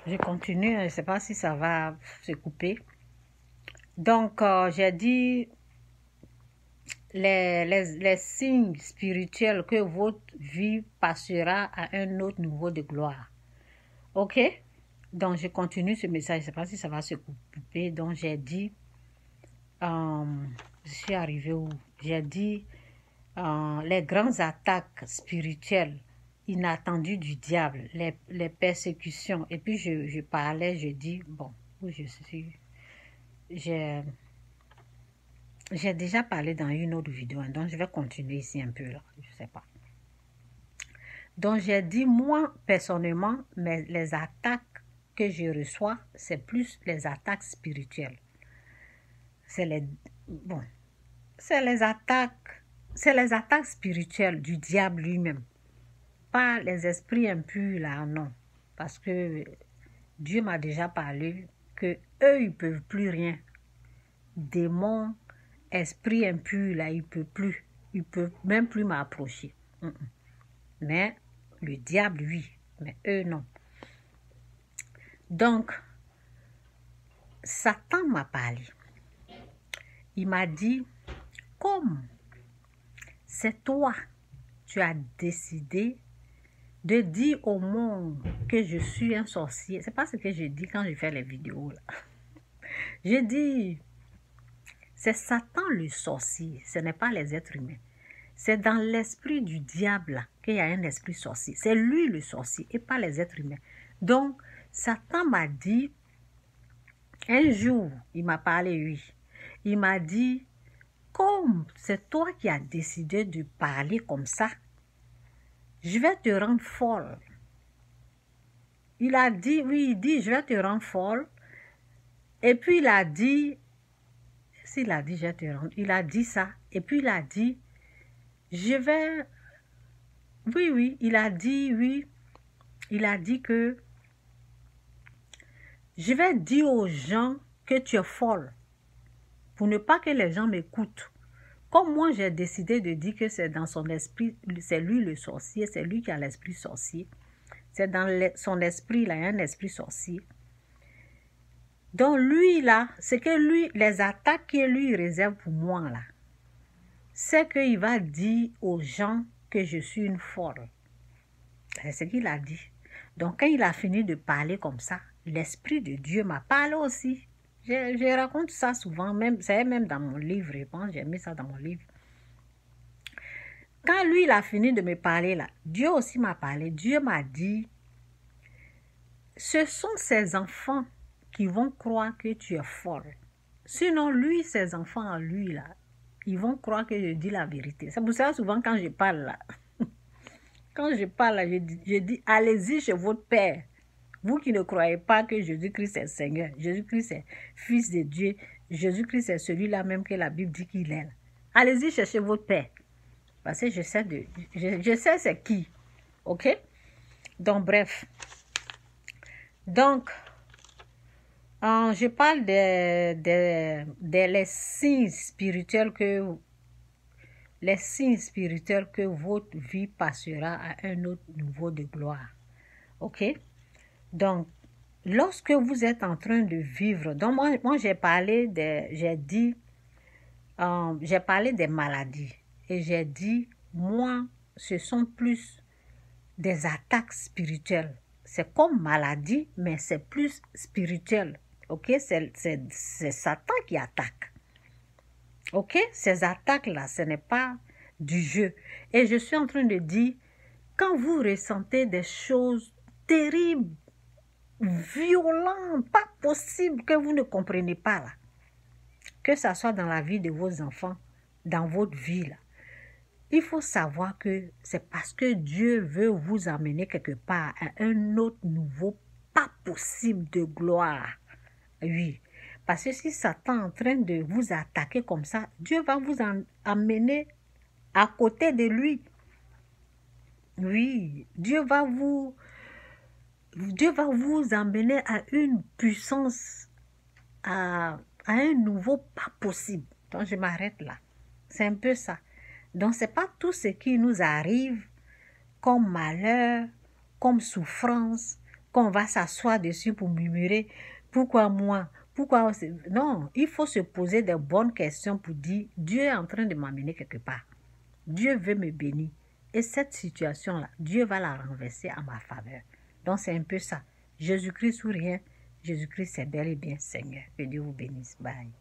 Je continue, je ne sais pas si ça va se couper. Donc, j'ai dit les signes spirituels que votre vie passera à un autre niveau de gloire. Ok? Donc, je continue ce message. Je ne sais pas si ça va se couper. Donc, j'ai dit, je suis arrivée où? J'ai dit les grandes attaques spirituelles inattendues du diable, les persécutions. Et puis, je parlais, je dis, bon, où je suis, j'ai déjà parlé dans une autre vidéo, hein, donc je vais continuer ici un peu, là, je ne sais pas. Donc, j'ai dit, moi, personnellement, mais les attaques que je reçois, c'est plus les attaques spirituelles. C'est les, bon, c'est les attaques spirituelles du diable lui-même. Pas les esprits impurs, là, non. Parce que Dieu m'a déjà parlé que eux, ils ne peuvent plus rien. Démons, esprits impurs, là, ils ne peuvent même plus m'approcher. Mais le diable, oui. Mais eux, non. Donc, Satan m'a parlé. Il m'a dit, comme c'est toi, tu as décidé de dire au monde que je suis un sorcier. C'est pas ce que je dis quand je fais les vidéos, là. Je dis, c'est Satan le sorcier, ce n'est pas les êtres humains. C'est dans l'esprit du diable qu'il y a un esprit sorcier. C'est lui le sorcier et pas les êtres humains. Donc, Satan m'a dit, un jour, il m'a parlé, oui. Il m'a dit, comme c'est toi qui as décidé de parler comme ça, je vais te rendre folle. Il a dit, oui, il dit, je vais te rendre folle. Et puis il a dit, s'il a dit, je vais te rendre, il a dit ça. Et puis il a dit, je vais, oui, il a dit, oui, il a dit que je vais dire aux gens que tu es folle pour ne pas que les gens m'écoutent. Comme moi, j'ai décidé de dire que c'est dans son esprit, c'est lui le sorcier, c'est lui qui a l'esprit sorcier. C'est dans son esprit, là, il y a un esprit sorcier. Donc lui, là, c'est que lui, les attaques que lui réserve pour moi, là, c'est qu'il va dire aux gens que je suis une folle. C'est ce qu'il a dit. Donc quand il a fini de parler comme ça, l'Esprit de Dieu m'a parlé aussi. Je raconte ça souvent, même, c'est même dans mon livre, je pense, j'ai mis ça dans mon livre. Quand lui, il a fini de me parler là, Dieu aussi m'a parlé. Dieu m'a dit, ce sont ces enfants qui vont croire que tu es folle. Sinon, lui, ses enfants en lui, là, ils vont croire que je dis la vérité. C'est pour ça souvent quand je parle là, quand je parle là, je dis allez-y chez votre père. Vous qui ne croyez pas que Jésus-Christ est Seigneur, Jésus-Christ est Fils de Dieu, Jésus-Christ est celui-là même que la Bible dit qu'il est. Allez-y chercher votre père. Parce que je sais c'est qui. Ok? Donc, bref. Donc, je parle des signes spirituels que votre vie passera à un autre niveau de gloire. Ok? Donc, lorsque vous êtes en train de vivre, donc moi j'ai parlé j'ai parlé des maladies et j'ai dit, moi, ce sont plus des attaques spirituelles. C'est comme maladie, mais c'est plus spirituel. Ok, c'est Satan qui attaque. Ok, ces attaques-là, ce n'est pas du jeu. Et je suis en train de dire, quand vous ressentez des choses terribles, violentes, pas possibles, que vous ne comprenez pas là, que ce soit dans la vie de vos enfants, dans votre vie là, il faut savoir que c'est parce que Dieu veut vous amener quelque part à un autre niveau pas possible de gloire. Oui, parce que si Satan est en train de vous attaquer comme ça, Dieu va vous amener à côté de lui. Oui, Dieu va vous amener à une puissance, à un niveau pas possible. Donc je m'arrête là. C'est un peu ça. Donc ce n'est pas tout ce qui nous arrive comme malheur, comme souffrance, qu'on va s'asseoir dessus pour murmurer, pourquoi moi? Pourquoi? Non, il faut se poser des bonnes questions pour dire, Dieu est en train de m'amener quelque part. Dieu veut me bénir. Et cette situation-là, Dieu va la renverser à ma faveur. Donc, c'est un peu ça. Jésus-Christ ou rien. Jésus-Christ, c'est bel et bien Seigneur. Que Dieu vous bénisse. Bye.